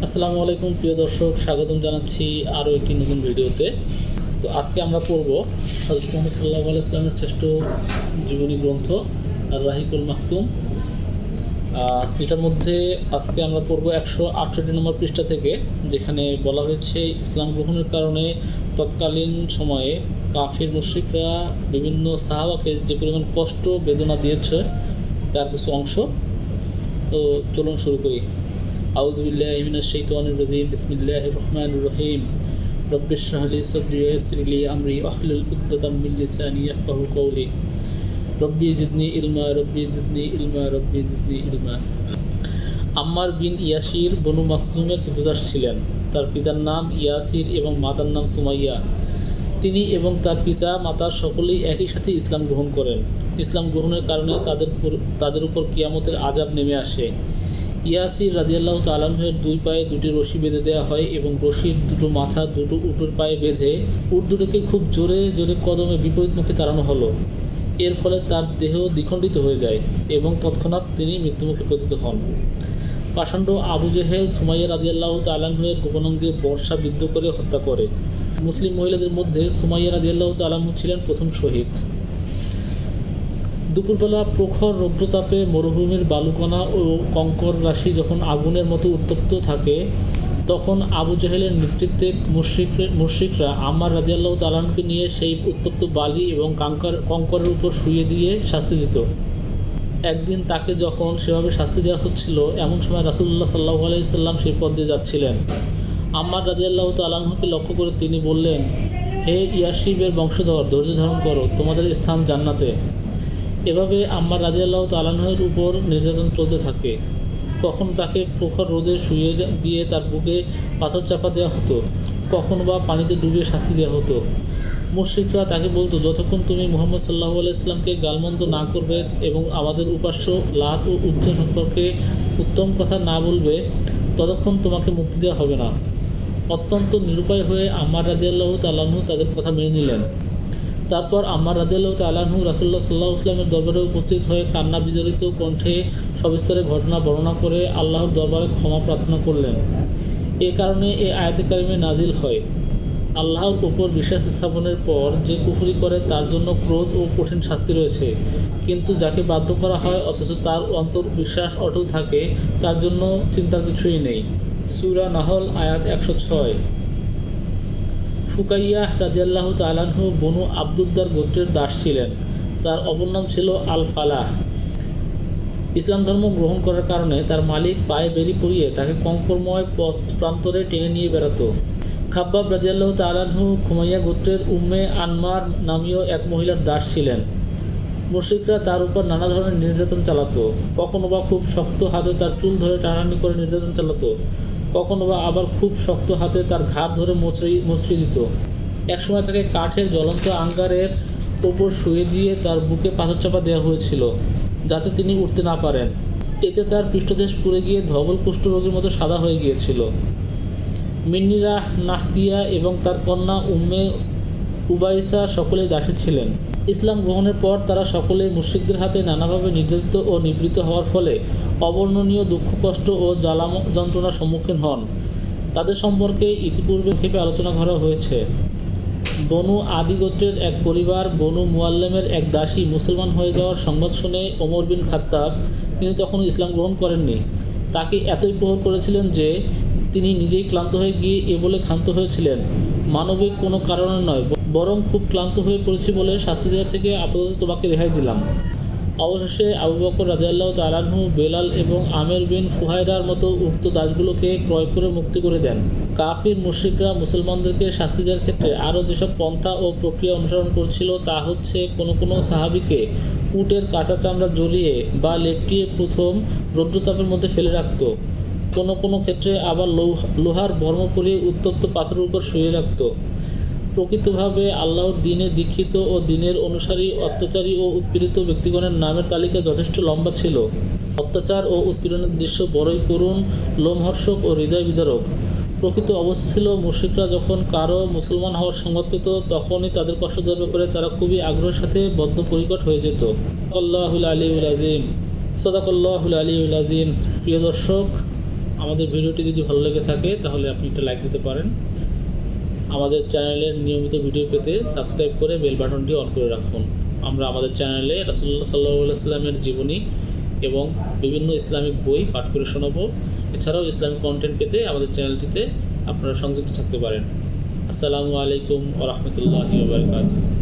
আসসালামু আলাইকুম প্রিয় দর্শক, স্বাগতম জানাচ্ছি আরও একটি নতুন ভিডিওতে। তো আজকে আমরা পড়ব হযরত মুহাম্মদ সাল্লাল্লাহু আলাইহি ওয়াসাল্লামের শ্রেষ্ঠ জীবনী গ্রন্থ আর রাহিকুল মাকতুম। এটার মধ্যে আজকে আমরা পড়ব 168 নম্বর পৃষ্ঠা থেকে, যেখানে বলা হয়েছে ইসলাম গ্রহণের কারণে তৎকালীন সময়ে কাফির মুশরিকরা বিভিন্ন সাহাবাকে যে পরিমাণ কষ্ট বেদনা দিয়েছে তার কিছু অংশ। তো চলুন শুরু করি। আউযু বিল্লাহি মিনাশ শাইতানির রাজিম। বিসমিল্লাহির রহমানির রহিম। রব্বিশ ইশরাহ লি সাদরি ওয়া ইয়াসসির লি আমরি ওয়াহলুল উকদাতাম মিন লিসানি ইয়াফকাহু কওলি। রব্বি জিদনি ইলমা, রব্বি জিদনি ইলমা, রব্বি জিদনি ইলমা। আম্মার বিন ইয়াসির বনু মাখজুমের ক্রীতদাস ছিলেন। তার পিতার নাম ইয়াসির এবং মাতার নাম সুমাইয়া। তিনি এবং তার পিতা মাতা সকলেই একই সাথে ইসলাম গ্রহণ করেন। ইসলাম গ্রহণের কারণে তাদের উপর কিয়ামতের আযাব নেমে আসে। ইয়াসির রাদিয়াল্লাহু তাআলা আনহুর দুই পায়ে দুটি রশি বেঁধে দেওয়া হয় এবং রশির দুটো মাথা দুটো উটের পায়ে বেঁধে উট দুটোকে খুব জোরে জোরে কদমে বিপরীতমুখী তাড়ানো হলো। এর ফলে তার দেহ দ্বিখণ্ডিত হয়ে যায় এবং তৎক্ষণাৎ তিনি মৃত্যুমুখে পতিত হন। পাষণ্ড আবু জেহেল সুমাইয়া রাদিয়াল্লাহু তাআলা আনহুর গোপনাঙ্গে বর্ষা বিদ্ধ করে হত্যা করে। মুসলিম মহিলাদের মধ্যে সুমাইয়া রাদিয়াল্লাহু তাআলা আনহু ছিলেন প্রথম শহীদ। দুপুরবেলা প্রখর রৌদ্রতাপে মরুভূমির বালুকণা ও কঙ্কর রাশি যখন আগুনের মতো উত্তপ্ত থাকে, তখন আবু জেহেলের নেতৃত্বে মুশরিকরা আম্মার রাদিয়াল্লাহু তাআলা আনহুকে নিয়ে সেই উত্তপ্ত বালি এবং কঙ্করের উপর শুইয়ে দিয়ে শাস্তি দিত। একদিন তাকে যখন সেভাবে শাস্তি দেওয়া হচ্ছিল, এমন সময় রাসূলুল্লাহ সাল্লাল্লাহু আলাইহি সাল্লাম সেই পথ দিয়ে যাচ্ছিলেন। আম্মার রাদিয়াল্লাহু তাআলা আনহুকে লক্ষ্য করে তিনি বললেন, হে ইয়াসিবের বংশধর, ধৈর্য ধারণ করো, তোমাদের স্থান জান্নাতে। এভাবে আম্মার রাদিয়াল্লাহু তাআলা আনহুর উপর নির্যাতন চলতে থাকে। কখনো তাকে প্রখর রোদে শুইয়ে দিয়ে তার বুকে পাথর চাপা দেওয়া হতো, কখনো বা পানিতে ডুবিয়ে শাস্তি দেওয়া হতো। মুশরিকরা তাকে বলতো, যতক্ষণ তুমি মুহাম্মদ সাল্লাল্লাহু আলাইহি সাল্লামকে গালমন্দ না করবে এবং আমাদের উপাস্য লাত ও উজ্জা সম্পর্কে উত্তম কথা না বলবে, ততক্ষণ তোমাকে মুক্তি দেওয়া হবে না। অত্যন্ত নিরুপায় হয়ে আম্মার রাদিয়াল্লাহু তাআলা আনহু তাদের কথা মেনে নিলেন। তারপর আম্মার রাদিয়াল্লাহু তাআলা আনহু রাসূলুল্লাহ সাল্লাল্লাহু আলাইহি ওয়াসাল্লামের দরবারে উপস্থিত হয়ে কান্না বিজড়িত কণ্ঠে সবিস্তারে ঘটনা বর্ণনা করে আল্লাহর দরবারে ক্ষমা প্রার্থনা করলেন। এ কারণে এই আয়াতে কারিমে নাজিল হয়, আল্লাহর উপর বিশ্বাস স্থাপনের পর যে কুফরি করে তার জন্য ক্রোধ ও কঠিন শাস্তি রয়েছে, কিন্তু যাকে বাধ্য করা হয় অথচ তার অন্তর বিশ্বাস অটল থাকে, তার জন্য চিন্তার কিছুই নেই। সূরা নাহল আয়াত 106। ফুকাইয়াহ রাদিয়াল্লাহু তাআলা আনহু বনু আবদুদ্দার গোত্রের দাস ছিলেন। তার অপর নাম ছিল আল ফালাহ। ইসলাম ধর্ম গ্রহণ করার কারণে তার মালিক পায়ে বেরি পরিয়ে তাকে কঙ্করময় পথ প্রান্তরে টেনে নিয়ে বেড়াতো। খাব্বাব রাদিয়াল্লাহু তাআলা আনহু খুমাইয়া গোত্রের উম্মে আনমার নামীয় এক মহিলার দাস ছিলেন। মুশরিকরা তার উপর নানা ধরনের নির্যাতন চালাতো। কখনো বা খুব শক্ত হাতে তার চুল ধরে টানাটানি করে নির্যাতন চালাতো, কখনো বা আবার খুব শক্ত হাতে তার ঘাড় ধরে মচড়ি দিত। একসময় তাকে কাঠের জ্বলন্ত আঙ্গারের ওপর শুয়ে দিয়ে তার বুকে পাথর চাপা দেওয়া হয়েছিল, যাতে তিনি উঠতে না পারেন। এতে তার পৃষ্ঠদেশ পুড়ে গিয়ে ধবল কুষ্ঠরোগীর মতো সাদা হয়ে গিয়েছিল। মিন্নিরা নাহদিয়া এবং তার কন্যা উম্মে উবাইসা সকলেই দাসী ছিলেন। ইসলাম গ্রহণের পর তারা সকলেই মুশরিকদের হাতে নানাভাবে নির্যাতিত ও নিপীড়িত হওয়ার ফলে অবর্ণনীয় দুঃখ কষ্ট ও জ্বালা যন্ত্রণার সম্মুখীন হন। তাদের সম্পর্কে ইতিপূর্বে ক্ষেপে আলোচনা করা হয়েছে। বনু আদি গোত্রের এক পরিবার বনু মুয়াল্লেমের এক দাসী মুসলমান হয়ে যাওয়ার সংবাদ শুনে ওমর বিন খাত্তাব, তিনি তখন ইসলাম গ্রহণ করেননি, তাকে এতই প্রহার করেছিলেন যে তিনি নিজেই ক্লান্ত হয়ে গিয়ে এ বলে ক্ষান্ত হয়েছিলেন, মানবিক কোনো কারণে নয়, বরং খুব ক্লান্ত হয়ে পড়েছি বলে শাস্তি দেওয়া থেকে আপাতত তোমাকে রেহাই দিলাম। অবশেষে আবু বকর রাদিয়াল্লাহু তাআলা আনহু বেলাল এবং আমের বিন ফুহায়রার মতো উক্ত দাসগুলোকে ক্রয় করে মুক্তি করে দেন। কাফির মুশরিকরা মুসলমানদেরকে শাস্তি দেওয়ার ক্ষেত্রে আরও যেসব পন্থা ও প্রক্রিয়া অনুসরণ করছিল তা হচ্ছে, কোনো সাহাবীকে উটের কাঁচা চামড়া জ্বলিয়ে বা লেপটিয়ে প্রথম রৌদ্রতাপের মধ্যে ফেলে রাখত, কোনো ক্ষেত্রে আবার লোহার বর্ম পরিয়ে উত্তপ্ত পাথরের উপর শুয়ে রাখত। প্রকৃতভাবে আল্লাহর দ্বীনে দীক্ষিত ও দ্বীনের অনুসারী অত্যাচারী ও উৎপীড়িত ব্যক্তিগণের নামের তালিকা যথেষ্ট লম্বা ছিল। অত্যাচার ও উৎপীড়নের দৃশ্য বড়ই করুণ, লোমহর্ষক ও হৃদয় বিদারক। প্রকৃত অবস্থা ছিল, মুশরিকরা যখন কারো মুসলমান হওয়ার সংবাদ পেত, তখনই তাদের কষ্ট দেওয়ার ব্যাপারে তারা খুবই আগ্রহের সাথে বদ্ধপরিকর হয়ে যেত। আল্লাহুল আলিউল আজিম। সাদাকাল্লাহুল আলিউল আজিম। প্রিয় দর্শক, আমাদের ভিডিওটি যদি ভালো লেগে থাকে তাহলে আপনি একটা লাইক দিতে পারেন। আমাদের চ্যানেলের নিয়মিত ভিডিও পেতে সাবস্ক্রাইব করে বেল বাটনটি অন করে রাখুন। আমরা আমাদের চ্যানেলে রাসূলুল্লাহ সাল্লাল্লাহু আলাইহি ওয়াসাল্লামের জীবনী এবং বিভিন্ন ইসলামিক বই পাঠ করে শোনাবো। এছাড়াও ইসলামিক কন্টেন্ট পেতে আমাদের চ্যানেলটিতে আপনারা সংযুক্ত থাকতে পারেন। আসসালামু আলাইকুম ওয়া রাহমাতুল্লাহি ওয়া বারাকাতুহু।